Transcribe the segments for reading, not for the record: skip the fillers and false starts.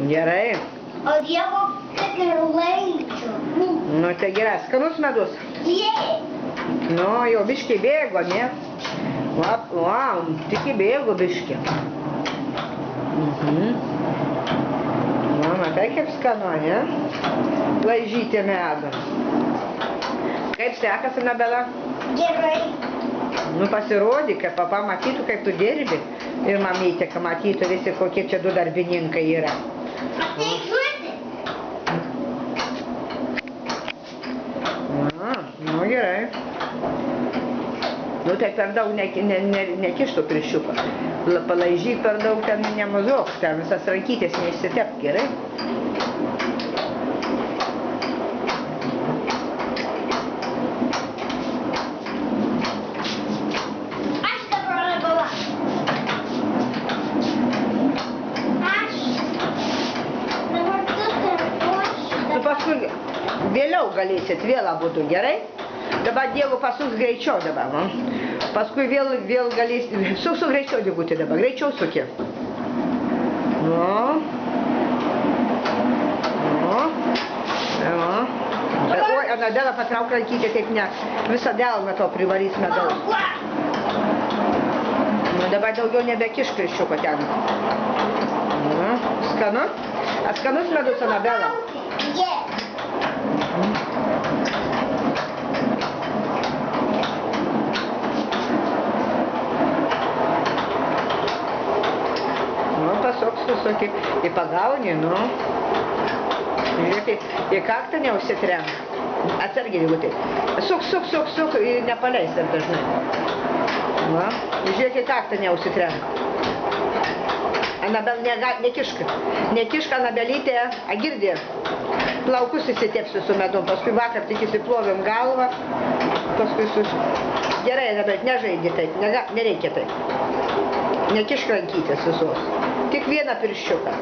Gerai. O Dievo, kad ir laidžiu. Nu, tai gerai. Skanus medus? Jei. Nu, jau biškiai bėgo, ne? Vau, tik įbėgo biškiai. Nu, matai, kaip skanu, ne? Laižyti medų. Kaip sekasi, Anabela? Gerai. Nu, pasirodyk, kad papa matytų, kaip tu dirbi. Ir mamytė, kad matytų visi, kokie čia du darbininkai yra. Ateiksuoti. Nu, gerai. Nu, tai per daug nekištų prišiuko. Palaižyk per daug, ten nemazok, ten visas rankytės neišsitep, gerai? Aš dabar Anabela. Aš. Dabar tu tarpuoši. Tu paskui vėliau galėsit vėl abudu, gerai? Dabar Dievo pasuks greičiau dabar, man. Paskui vėl galėsit... Suk greičiau, Dievutė, dabar. Greičiau suki. Nu. Oi, Anabela patrauk rankytę, taip ne. Visą delną to privarys medaus. Nu, dabar daugiau nebekišk prišiuko ten. Nu, skanu? Ar skanus medus, Anabela? Jei. Pasuk, į pagauni, nu. Žiūrėk, į kaktą neužsitrenk. Atsargiai, Dievutė. Suk, ir nepaleis dar dažnai. Va. Žiūrėk, į kaktą neužsitrenk. Anabel, nekišk, Anabelytė, girdė. Plaukus įsitepsiu su medum, paskui vakar tik įsiplovėm galvą, paskui Gerai, Anabel, nežaidi taip, nereikia taip. Nekišk rankytės visos. Tik vieną pirščiuką.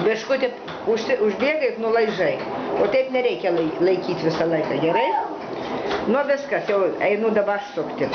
Biškutį užbėgai, nulaižai. O taip nereikia laikyti visą laiką, gerai? Nu viskas, jau einu dabar sukti.